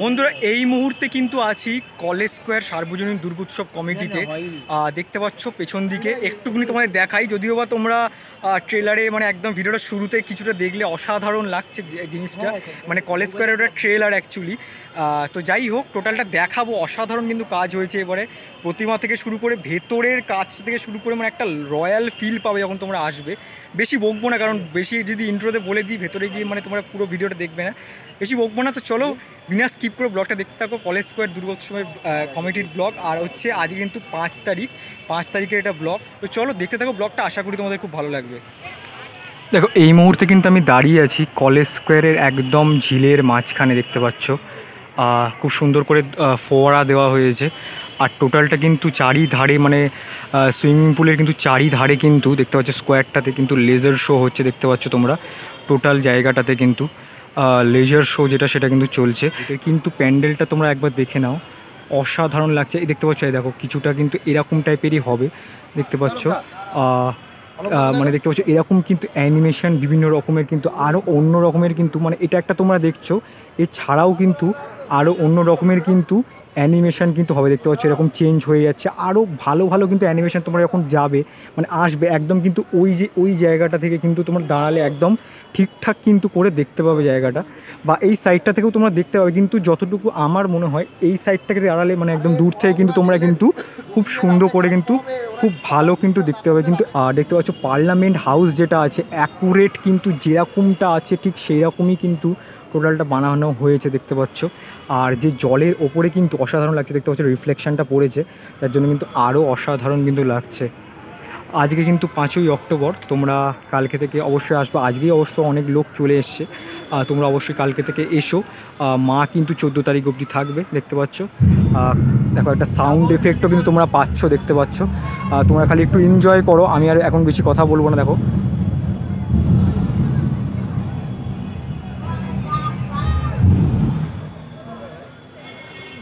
বন্ধুরা এই মুহূর্তে কিন্তু আছি কলেজ স্কোয়ার সার্বজনীন দুর্গোৎসব কমিটিতে। দেখতে পাচ্ছ পেছন দিকে একটুখানি তোমাদের দেখাই, যদিও বা তোমরা ট্রেলারে মানে একদম ভিডিওটা শুরুতে কিছুটা দেখলে অসাধারণ লাগছে জিনিসটা, মানে কলেজ স্কোয়ারের ওটা ট্রেলার অ্যাকচুয়ালি। তো যাই হোক, টোটালটা দেখাবো। অসাধারণ কিন্তু কাজ হয়েছে এবারে, প্রতিমা থেকে শুরু করে ভেতরের কাজ থেকে শুরু করে মানে একটা রয়্যাল ফিল পাবে যখন তোমরা আসবে। বেশি বকবো না, কারণ বেশি যদি ইন্ট্রোতে বলে দিই ভেতরে গিয়ে মানে তোমরা পুরো ভিডিওটা দেখবে না, বেশি বকবো না। তো চলো বিনা স্কিপ করে ব্লগটা দেখতে থাকো, কলেজ স্কোয়ার দুর্গোৎসবের কমিটির ব্লগ। আর হচ্ছে আজকে কিন্তু 5 তারিখের এটা ব্লগ। তো চলো দেখতে থাকো ব্লগটা, আশা করি তোমাদের খুব ভালো লাগবে। দেখো এই মুহূর্তে কিন্তু আমি দাঁড়িয়ে আছি কলেজ স্কোয়ারের একদম ঝিলের মাঝখানে, দেখতে পাচ্ছ খুব সুন্দর করে ফোয়ারা দেওয়া হয়েছে। আর টোটালটা কিন্তু চারিধারে মানে সুইমিং পুলের কিন্তু চারিধারে কিন্তু দেখতে পাচ্ছ স্কোয়ারটাতে কিন্তু লেজার শো হচ্ছে, দেখতে পাচ্ছ তোমরা টোটাল জায়গাটাতে কিন্তু লেজার শো যেটা সেটা কিন্তু চলছে। এটা কিন্তু প্যান্ডেলটা তোমরা একবার দেখে নাও, অসাধারণ লাগছে। এই দেখতে পাচ্ছ, এই দেখো কিছুটা কিন্তু এরকম টাইপেরই হবে, দেখতে পাচ্ছ মানে দেখতে পাচ্ছ এরকম কিন্তু অ্যানিমেশন বিভিন্ন রকমের, কিন্তু আরও অন্য রকমের কিন্তু মানে এটা একটা তোমরা দেখছো, এছাড়াও কিন্তু আরও অন্য রকমের কিন্তু অ্যানিমেশন কিন্তু হবে, দেখতে পাচ্ছ এরকম চেঞ্জ হয়ে যাচ্ছে। আরও ভালো ভালো কিন্তু অ্যানিমেশন তোমরা যখন যাবে মানে আসবে একদম কিন্তু ওই জায়গাটা থেকে কিন্তু তোমরা দাঁড়ালে একদম ঠিকঠাক কিন্তু করে দেখতে পাবে জায়গাটা, বা এই সাইডটা থেকেও তোমরা দেখতে পাবে। কিন্তু যতটুকু আমার মনে হয় এই সাইড থেকে দাঁড়ালে মানে একদম দূর থেকে কিন্তু তোমরা কিন্তু খুব সুন্দর করে কিন্তু খুব ভালো কিন্তু দেখতে পাবে। কিন্তু দেখতে পাচ্ছ পার্লামেন্ট হাউস যেটা আছে অ্যাকুরেট কিন্তু যেরকমটা আছে ঠিক সেই রকমই কিন্তু টোটালটা বানানো হয়েছে, দেখতে পাচ্ছ। আর যে জলের ওপরে কিন্তু অসাধারণ লাগছে, দেখতে পাচ্ছ রিফ্লেকশানটা পড়েছে, তার জন্য কিন্তু আরও অসাধারণ কিন্তু লাগছে। আজকে কিন্তু 5ই অক্টোবর, তোমরা কালকে থেকে অবশ্যই আসবে। আজকেই অবশ্য অনেক লোক চলে এসছে, তোমরা অবশ্যই কালকে থেকে এসো। মা কিন্তু 14 তারিখ অবধি থাকবে, দেখতে পাচ্ছ। দেখো একটা সাউন্ড এফেক্টও কিন্তু তোমরা পাচ্ছ, দেখতে পাচ্ছ। তোমরা খালি একটু এনজয় করো, আমি আর এখন বেশি কথা বলবো না। দেখো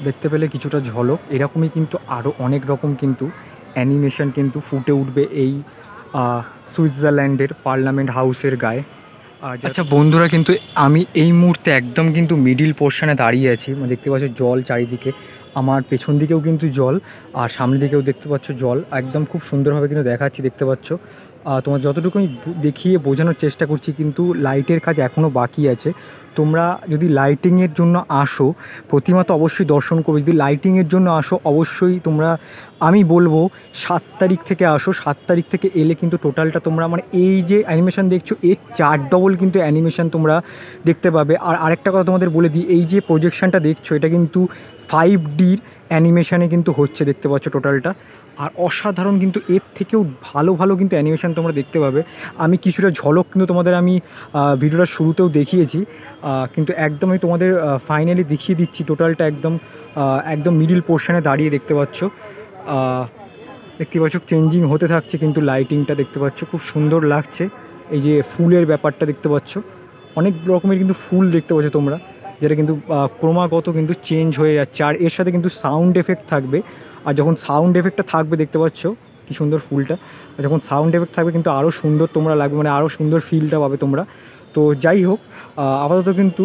দেখতে পেলে কিছুটা ঝলক, এরকমই কিন্তু আরও অনেক রকম কিন্তু অ্যানিমেশন কিন্তু ফুটে উঠবে এই সুইজারল্যান্ডের পার্লামেন্ট হাউসের গায়ে। আচ্ছা বন্ধুরা, কিন্তু আমি এই মুহূর্তে একদম কিন্তু মিডিল পোর্শনে দাঁড়িয়ে আছি, দেখতে পাচ্ছ জল চারিদিকে, আমার পেছন দিকেও কিন্তু জল, আর সামনের দিকেও দেখতে পাচ্ছ জল, একদম খুব সুন্দরভাবে কিন্তু দেখাচ্ছি, দেখতে পাচ্ছ। তোমার যতটুকু দেখিয়ে বোঝানোর চেষ্টা করছি, কিন্তু লাইটের কাজ এখনও বাকি আছে। তোমরা যদি লাইটিংয়ের জন্য আসো, প্রতিমা তো অবশ্যই দর্শন করবে। যদি লাইটিংয়ের জন্য আসো অবশ্যই তোমরা, আমি বলবো 7 তারিখ থেকে আসো। 7 তারিখ থেকে এলে কিন্তু টোটালটা তোমরা মানে এই যে অ্যানিমেশন দেখছো এর 4 ডবল কিন্তু অ্যানিমেশন তোমরা দেখতে পাবে। আর আরেকটা কথা তোমাদের বলে দিই, এই যে প্রজেকশানটা দেখছো এটা কিন্তু 5Dর অ্যানিমেশানে কিন্তু হচ্ছে, দেখতে পাচ্ছ টোটালটা। আর অসাধারণ কিন্তু এর থেকেও ভালো ভালো কিন্তু অ্যানিমেশান তোমরা দেখতে পাবে। আমি কিছুটা ঝলক কিন্তু তোমাদের আমি ভিডিওটার শুরুতেও দেখিয়েছি, কিন্তু একদম আমি তোমাদের ফাইনালি দেখিয়ে দিচ্ছি টোটালটা একদম মিডিল পোর্শনে দাঁড়িয়ে, দেখতে পাচ্ছ। দেখতে পাচ্ছ চেঞ্জিং হতে থাকছে কিন্তু লাইটিংটা, দেখতে পাচ্ছ খুব সুন্দর লাগছে। এই যে ফুলের ব্যাপারটা দেখতে পাচ্ছ, অনেক রকমের কিন্তু ফুল দেখতে পাচ্ছ তোমরা, যেটা কিন্তু ক্রমাগত কিন্তু চেঞ্জ হয়ে যাচ্ছে। আর এর সাথে কিন্তু সাউন্ড এফেক্ট থাকবে, আর যখন সাউন্ড এফেক্টটা থাকবে দেখতে পাচ্ছ কী সুন্দর ফুলটা, যখন সাউন্ড এফেক্ট থাকবে কিন্তু আরও সুন্দর তোমরা লাগবে, মানে আরও সুন্দর ফিলটা পাবে তোমরা। তো যাই হোক, আপাতত কিন্তু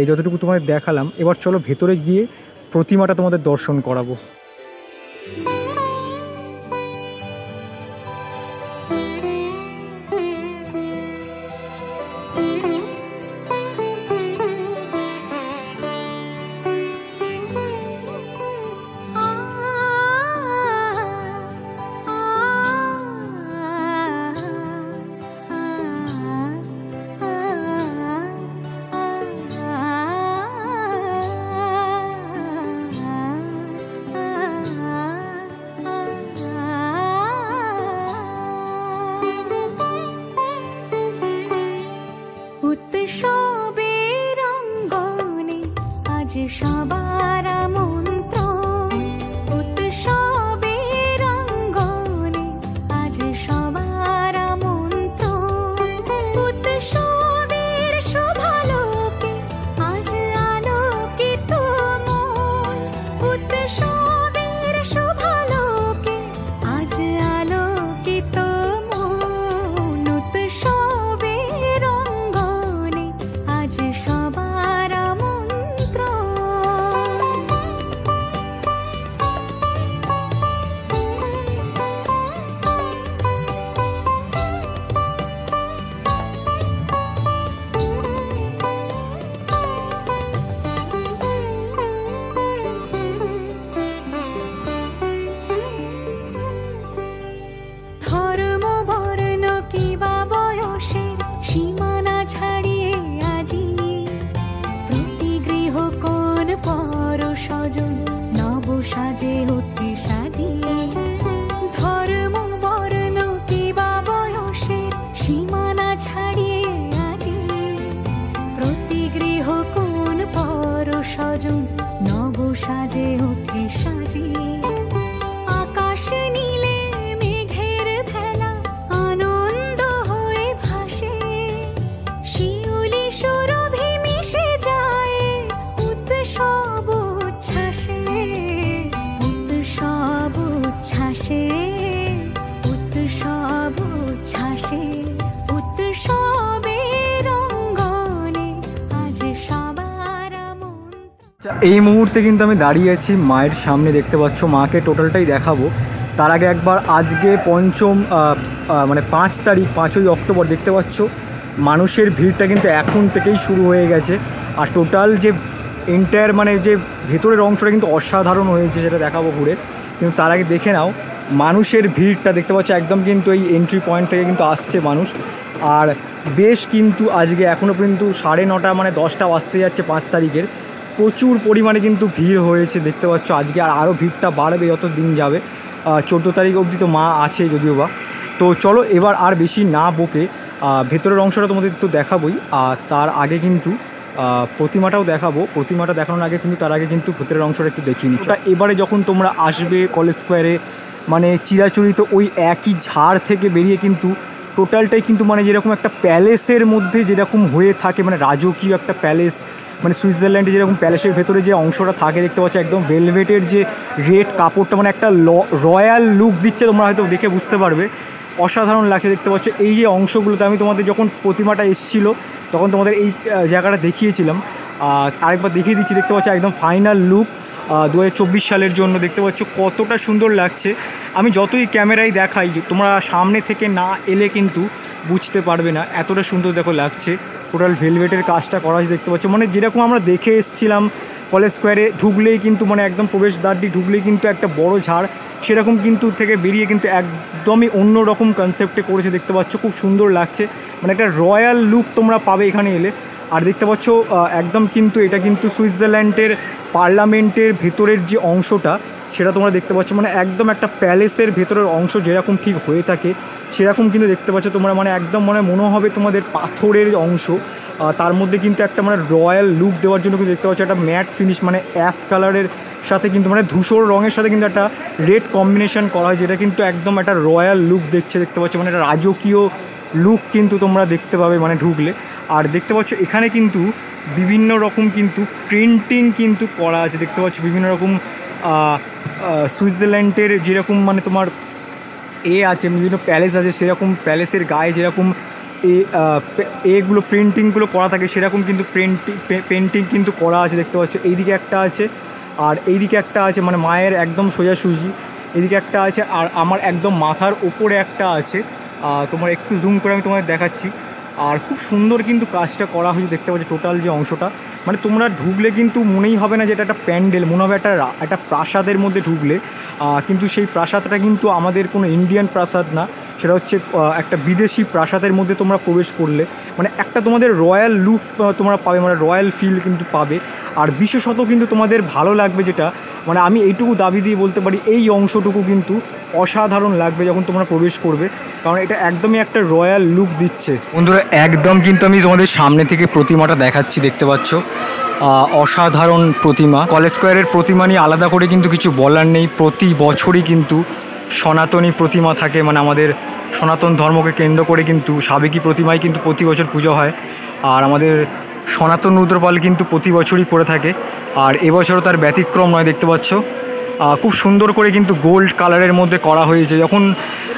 যতটুকু তোমাদের দেখালাম, এবার চলো ভেতরে গিয়ে প্রতিমাটা তোমাদের দর্শন করাবো। উৎসবের অঙ্গনে আজ সবার আমন্ত্রণ, উৎসবের অঙ্গনে আজ সবার আমন্ত্রণ, উৎসবের শোভালোকে আজ আলোকিত মন, উৎসবের শোভালোকে আজ আলোকিত মন, উৎসবের অঙ্গনে আজ সবার আমন্ত্রণ। যোজন নব সাজে ওঠে সাজিয়ে আকাশ নীলে মেঘের ভেলা আনন্দ হয়ে ভাসে শিউলি সুরভি মিশে যায় উৎসব উচ্ছ্বাসে উৎসব উচ্ছ্বাসে উৎসব উচ্ছ্বাসে উৎসবের অঙ্গনে আজ সবার মন। এই মুহূর্তে কিন্তু আমি দাঁড়িয়ে আছি মায়ের সামনে, দেখতে পাচ্ছ মাকে টোটালটাই দেখাবো। তার আগে একবার আজকে পঞ্চম মানে 5 তারিখ 5ই অক্টোবর দেখতে পাচ্ছ মানুষের ভিড়টা কিন্তু এখন থেকেই শুরু হয়ে গেছে। আর টোটাল যে এন্টায়ার মানে যে ভেতরের অংশটা কিন্তু অসাধারণ হয়েছে, সেটা দেখাবো ঘুরে। কিন্তু তার আগে দেখে নাও মানুষের ভিড়টা দেখতে পাচ্ছ, একদম কিন্তু এই এন্ট্রি পয়েন্ট থেকে কিন্তু আসছে মানুষ। আর বেশ কিন্তু আজকে এখনও কিন্তু 9:30 মানে 10টা বাজতে যাচ্ছে 5 তারিখের। প্রচুর পরিমাণে কিন্তু ভিড় হয়েছে দেখতে পাচ্ছ আজকে, আর আরও ভিড়টা বাড়বে যত দিন যাবে। 14 তারিখ অবধি তো মা আছে যদিও বা। তো চলো এবার আর বেশি না বকে ভেতরের অংশটা তোমাদের তো দেখাবোই, আর তার আগে কিন্তু প্রতিমাটাও দেখাবো। প্রতিমাটা দেখানোর আগে কিন্তু তার আগে কিন্তু ভেতরের অংশটা একটু দেখিয়ে নিচ্ছি। এবারে যখন তোমরা আসবে কলেজ স্কোয়ারে, মানে চিরাচরিত ওই একই ঝাড় থেকে বেরিয়ে কিন্তু টোটালটাই কিন্তু মানে যেরকম একটা প্যালেসের মধ্যে যেরকম হয়ে থাকে, মানে রাজকীয় একটা প্যালেস, মানে সুইজারল্যান্ডে যেরকম প্যালেসের ভেতরে যে অংশটা থাকে দেখতে পাচ্ছ, একদম ভেলভেটের যে রেড কাপড়টা মানে একটা রয়্যাল লুক দিচ্ছে, তোমরা হয়তো দেখে বুঝতে পারবে। অসাধারণ লাগছে দেখতে পাচ্ছ। এই যে অংশগুলোতে আমি তোমাদের যখন প্রতিমাটা এসেছিলো তখন তোমাদের এই জায়গাটা দেখিয়েছিলাম, আরেকবার দেখিয়ে দিচ্ছি। দেখতে পাচ্ছ একদম ফাইনাল লুক 2024 সালের জন্য। দেখতে পাচ্ছ কতটা সুন্দর লাগছে। আমি যতই ক্যামেরায় দেখাই, তোমরা সামনে থেকে না এলে কিন্তু বুঝতে পারবে না, এতটা সুন্দর দেখো লাগছে। টোটাল ভেলভেটের কাজটা করা হয়েছে দেখতে পাচ্ছ, মানে যেরকম আমরা দেখে এসেছিলাম কলেজ স্কোয়ারে ঢুকলেই কিন্তু মানে একদম প্রবেশদ্বারটি ঢুকলেই কিন্তু একটা বড় ঝাড়, সেরকম কিন্তু থেকে বেরিয়ে কিন্তু একদমই অন্য রকম কনসেপ্টে করেছে দেখতে পাচ্ছ। খুব সুন্দর লাগছে, মানে একটা রয়্যাল লুক তোমরা পাবে এখানে এলে। আর দেখতে পাচ্ছ একদম কিন্তু এটা কিন্তু সুইজারল্যান্ডের পার্লামেন্টের ভেতরের যে অংশটা সেটা তোমরা দেখতে পাচ্ছ, মানে একদম একটা প্যালেসের ভেতরের অংশ যেরকম ঠিক হয়ে থাকে সেরকম কিন্তু দেখতে পাচ্ছ তোমরা। মানে একদম মানে মনে হবে তোমাদের পাথরের অংশ, তার মধ্যে কিন্তু একটা মানে রয়্যাল লুক দেওয়ার জন্য কিন্তু দেখতে পাচ্ছ একটা ম্যাট ফিনিশ, মানে অ্যাশ কালারের সাথে কিন্তু মানে ধূসর রঙের সাথে কিন্তু একটা রেড কম্বিনেশন করা হয়, যেটা কিন্তু একদম একটা রয়্যাল লুক দেখতে পাচ্ছ, মানে একটা রাজকীয় লুক কিন্তু তোমরা দেখতে পাবে মানে ঢুকলে। আর দেখতে পাচ্ছ এখানে কিন্তু বিভিন্ন রকম কিন্তু প্রিন্টিং কিন্তু করা আছে দেখতে পাচ্ছ, বিভিন্ন রকম সুইজারল্যান্ডের যেরকম মানে তোমার আছে, বিভিন্ন প্যালেস আছে, সেরকম প্যালেসের গায়ে যেরকম এগুলো প্রিন্টিংগুলো করা থাকে সেরকম কিন্তু পেন্টিং কিন্তু করা আছে দেখতে পাচ্ছ। এইদিকে একটা আছে আর এইদিকে একটা আছে, মানে মায়ের একদম সোজাসুজি এদিকে একটা আছে, আর আমার একদম মাথার ওপরে একটা আছে। তোমার একটু জুম করে আমি তোমাদের দেখাচ্ছি। আর খুব সুন্দর কিন্তু কাজটা করা হয়েছে দেখতে পাচ্ছি টোটাল যে অংশটা, মানে তোমরা ঢুকলে কিন্তু মনেই হবে না যে এটা একটা প্যান্ডেল, মনে হবে একটা প্রাসাদের মধ্যে ঢুকলে। কিন্তু সেই প্রাসাদটা কিন্তু আমাদের কোনো ইন্ডিয়ান প্রাসাদ না, সেটা হচ্ছে একটা বিদেশি প্রাসাদের মধ্যে তোমরা প্রবেশ করলে মানে একটা তোমাদের রয়্যাল লুক তোমরা পাবে, মানে রয়্যাল ফিল কিন্তু পাবে। আর বিশেষত কিন্তু তোমাদের ভালো লাগবে, যেটা মানে আমি এইটুকু দাবি দিয়ে বলতে পারি, এই অংশটুকু কিন্তু অসাধারণ লাগবে যখন তোমরা প্রবেশ করবে, কারণ এটা একদমই একটা রয়্যাল লুক দিচ্ছে। বন্ধুরা একদম কিন্তু আমি তোমাদের সামনে থেকে প্রতিমাটা দেখাচ্ছি, দেখতে পাচ্ছ অসাধারণ প্রতিমা। কলেজ স্কোয়ারের প্রতিমা নিয়ে আলাদা করে কিন্তু কিছু বলার নেই, প্রতি বছরই কিন্তু সনাতনী প্রতিমা থাকে, মানে আমাদের সনাতন ধর্মকে কেন্দ্র করে কিন্তু সাবেকি প্রতিমাই কিন্তু প্রতি বছর পুজো হয়। আর আমাদের সনাতন রুদ্রপাল কিন্তু প্রতি বছরই করে থাকে, আর এবছরও তার ব্যতিক্রম নয়। দেখতে পাচ্ছ খুব সুন্দর করে কিন্তু গোল্ড কালারের মধ্যে করা হয়েছে। যখন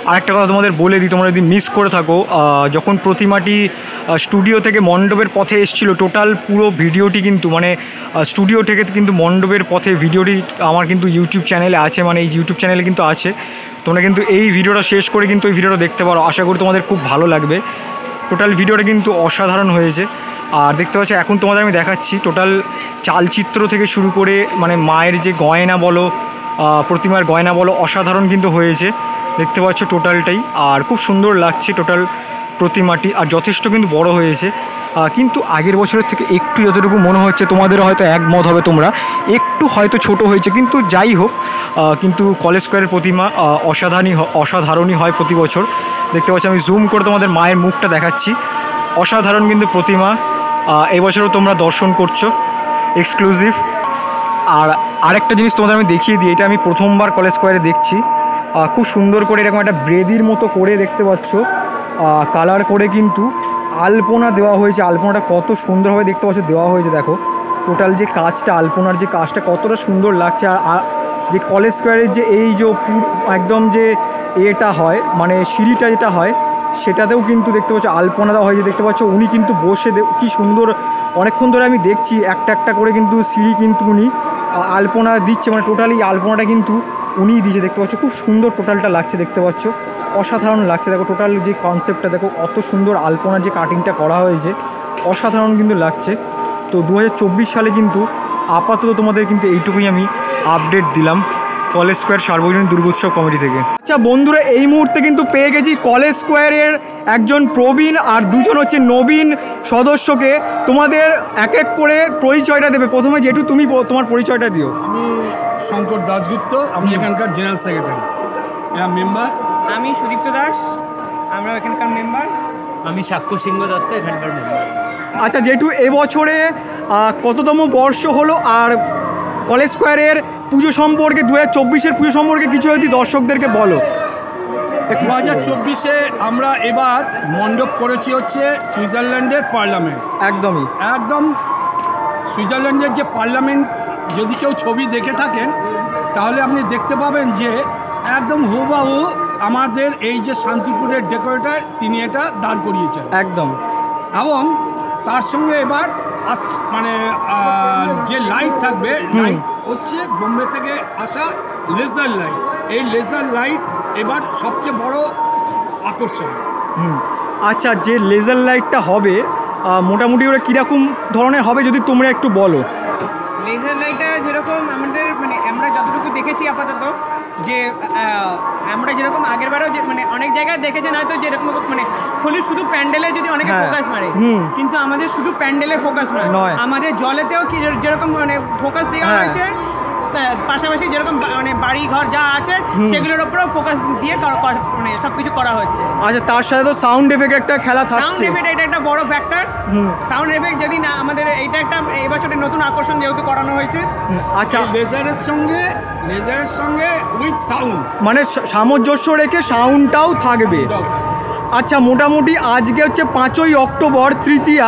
আরেকটা কথা তোমাদের বলে দিই, তোমরা যদি মিস করে থাকো, যখন প্রতিমাটি স্টুডিও থেকে মণ্ডপের পথে এসেছিলো, টোটাল পুরো ভিডিওটি কিন্তু মানে স্টুডিও থেকে কিন্তু মণ্ডপের পথে ভিডিওটি আমার কিন্তু ইউটিউব চ্যানেলে আছে, মানে এই ইউটিউব চ্যানেলে কিন্তু আছে। তোমরা কিন্তু এই ভিডিওটা শেষ করে কিন্তু এই ভিডিওটা দেখতে পারো, আশা করি তোমাদের খুব ভালো লাগবে। টোটাল ভিডিওটা কিন্তু অসাধারণ হয়েছে। আর দেখতে পাচ্ছ এখন তোমাদের আমি দেখাচ্ছি টোটাল চালচিত্র থেকে শুরু করে মানে মায়ের যে গয়না বলো, প্রতিমার গয়না বলো, অসাধারণ কিন্তু হয়েছে দেখতে পাচ্ছ টোটালটাই। আর খুব সুন্দর লাগছে টোটাল প্রতিমাটি, আর যথেষ্ট কিন্তু বড় হয়েছে। কিন্তু আগের বছরের থেকে একটু যতটুকু মনে হচ্ছে, তোমাদের হয়তো একমত হবে তোমরা, একটু হয়তো ছোট হয়েছে, কিন্তু যাই হোক, কিন্তু কলেজ স্কোয়ারের প্রতিমা অসাধারণই হয় প্রতি বছর। দেখতে পাচ্ছি আমি জুম করে তোমাদের মায়ের মুখটা দেখাচ্ছি, অসাধারণ কিন্তু প্রতিমা। এবছরও তোমরা দর্শন করছো এক্সক্লুসিভ। আর আরেকটা জিনিস তোমাদের আমি দেখিয়ে দিই, এটা আমি প্রথমবার কলেজ স্কোয়ারে দেখছি। খুব সুন্দর করে এরকম একটা ব্রেদির মতো করে দেখতে পাচ্ছ কালার করে কিন্তু আলপনা দেওয়া হয়েছে। আলপনাটা কত সুন্দরভাবে দেখতে পাচ্ছ দেওয়া হয়েছে, দেখো টোটাল যে কাজটা, আলপনার যে কাজটা কতটা সুন্দর লাগছে। আর যে কলেজ স্কোয়ারের যে এই যে একদম যে এটা হয় মানে সিঁড়িটা যেটা হয় সেটাতেও কিন্তু দেখতে পাচ্ছ আলপনা দেওয়া হয়েছে। দেখতে পাচ্ছ উনি কিন্তু বসে কি সুন্দর অনেকক্ষণ ধরে আমি দেখছি একটা একটা করে কিন্তু সিঁড়ি কিন্তু উনি আলপনা দিচ্ছে, মানে টোটালি আলপনাটা কিন্তু উনিই দিয়েছে। দেখতে পাচ্ছ খুব সুন্দর টোটালটা লাগছে, দেখতে পাচ্ছ অসাধারণ লাগছে। দেখো টোটাল যে কনসেপ্টটা দেখো, অত সুন্দর আলপনার যে কাটিংটা করা হয়েছে অসাধারণ কিন্তু লাগছে। তো 2024 সালে কিন্তু আপাতত তোমাদের কিন্তু এইটুকুই আমি আপডেট দিলাম কলেজ স্কোয়ার সার্বজনীন দুর্গোৎসব কমিটি থেকে। আচ্ছা বন্ধুরা, এই মুহূর্তে কিন্তু পেয়ে গেছি কলেজ স্কোয়ারের একজন প্রবীণ আর দুজন হচ্ছে নবীন সদস্যকে। তোমাদের এক এক করে পরিচয়টা দেবে। প্রথমে যেটু তুমি তোমার পরিচয়টা দিও। আমি শঙ্কর দাশগুপ্ত, আমি এখানকার জেনারেল সেক্রেটারি, এরা মেম্বার। আমি সুদীপ্ত দাস, আমরা এখানকার মেম্বার। আমি সাক্ষ্য সিংহ দত্ত, এখানকার মেম্বার। আচ্ছা জেঠু, এবছরে কততম বর্ষ হলো আর কলেজ স্কোয়ারের পুজো সম্পর্কে 2024-এর পুজো সম্পর্কে কিছু যদি দর্শকদেরকে বলো। 2024-এ আমরা এবার মণ্ডপ করেছি হচ্ছে সুইজারল্যান্ডের পার্লামেন্ট। একদমই একদম সুইজারল্যান্ডের যে পার্লামেন্ট, যদি কেউ ছবি দেখে থাকেন তাহলে আপনি দেখতে পাবেন যে একদম হুবহু আমাদের এই যে শান্তিপুরের ডেকোরেটর তিনি এটা দাঁড় করিয়েছেন একদম। এবং তার সঙ্গে এবার মানে যে লাইট থাকবে, লাইট হচ্ছে বোম্বে থেকে আসা লেজার লাইট। এই লেজার লাইট এবার সবচেয়ে বড় আকর্ষণ। আচ্ছা, যে লেজার লাইটটা হবে মোটামুটি ওরা কীরকম ধরনের হবে যদি তোমরা একটু বলো। লেজার লাইটটা যেরকম আমাদের মানে আমরা যতটুকু দেখেছি আপাতত, যে আমরা যেরকম আগের বারেও মানে অনেক জায়গায় দেখেছেন হয়তো যেরকম মানে শুধু প্যান্ডেলে যদি অনেকে ফোকাস মারে, কিন্তু আমাদের শুধু প্যান্ডেলে ফোকাস নয়, আমাদের জলেতেও কি যেরকম মানে ফোকাস দেওয়া হয়েছে, পাশাপাশি যেরকম মানে বাড়ি ঘর যা আছে সেগুলোর উপরেও ফোকাস দিয়ে মানে সব কিছু করা হচ্ছে। আচ্ছা, তার সাথে তো সাউন্ড এফেক্ট একটা খেলা থাকছে। সাউন্ড এফেক্ট এটা একটা বড় ফ্যাক্টর। সাউন্ড এফেক্ট যদি না আমাদের এইটা একটা এবছরের নতুন আকর্ষণ যেহেতু করানো হয়েছে। আচ্ছা, লেজারের সঙ্গে উইথ সাউন্ড, মানে সামঞ্জস্য রেখে সাউন্ডটাও থাকবে। আচ্ছা, মোটামুটি আজকে হচ্ছে 5ই অক্টোবর, তৃতীয়া,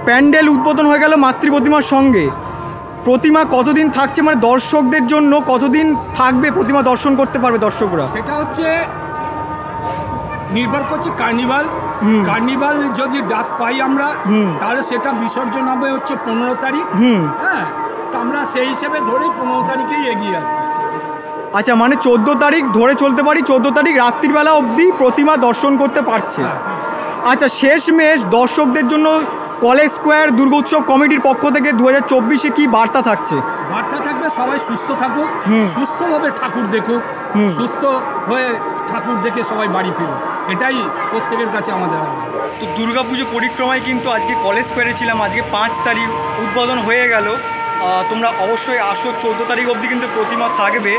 প্যান্ডেল উদ্বোধন হয়ে গেল মাতৃ প্রতিমার সঙ্গে। প্রতিমা কতদিন থাকছে, মানে দর্শকদের জন্য কতদিন থাকবে প্রতিমা দর্শন করতে পারবে দর্শকরা? সেটা হচ্ছে নির্ভর করছে কার্নিভাল যদি ডাক পাই আমরা, তাহলে সেটা বিসর্জন হবে হচ্ছে 15 তারিখ। হ্যাঁ, তো আমরা সেই হিসেবে ধরেই 15 তারিখেই এগিয়ে আসবো। আচ্ছা, মানে 14 তারিখ ধরে চলতে পারি, 14 তারিখ রাত্রিবেলা অবধি প্রতিমা দর্শন করতে পারছে। আচ্ছা, শেষমেশ দর্শকদের জন্য কলেজ স্কোয়ার দুর্গোৎসব কমিটির পক্ষ থেকে 2024-এ কি বার্তা থাকছে? বার্তা থাকবে সবাই সুস্থ থাকুক, সুস্থভাবে ঠাকুর দেখুক, সুস্থ হয়ে ঠাকুর দেখে সবাই বাড়ি ফিরুক, এটাই প্রত্যেকের কাছে আমাদের। তো দুর্গাপুজো পরিক্রমায় কিন্তু আজকে কলেজ স্কোয়ারে ছিলাম। আজকে 5 তারিখ উদ্বোধন হয়ে গেল। তোমরা অবশ্যই আসো, 14 তারিখ অবধি কিন্তু প্রতিমা থাকবে।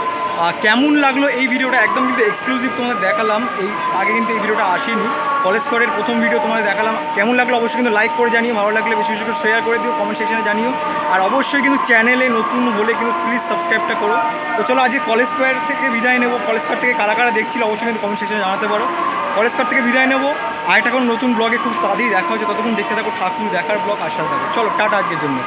কেমন লাগলো এই ভিডিওটা একদম কিন্তু এক্সক্লুসিভ তোমাদের দেখালাম, এই আগে কিন্তু এই ভিডিওটা আসেনি। কলেজ স্কোয়ারের প্রথম ভিডিও তোমাদের দেখালাম। কেমন লাগলো অবশ্যই কিন্তু লাইক করে জানিও, ভালো লাগলে বেশি বেশি করে শেয়ার করে দিও, কমেন্ট সেকশনে জানিও। আর অবশ্যই কিন্তু চ্যানেলে নতুন হলে কিন্তু প্লিজ সাবস্ক্রাইবটা করো। তো চলো আজকে কলেজ স্কোয়ার থেকে বিদায় নেবো। কলেজ স্কোয়ার থেকে কারা কারা দেখছিল অবশ্যই কিন্তু কমেন্ট সেকশনে জানাতে পারো। কলেজ স্কোয়ার থেকে বিদায় নেবো, আর একটা কোনো নতুন ব্লগে খুব তাড়াতাড়ি দেখা হচ্ছে। ততক্ষণ দেখতে থাকো ঠাকুর দেখার ব্লগ আসার থাকে। চলো টাটা আজকের জন্য।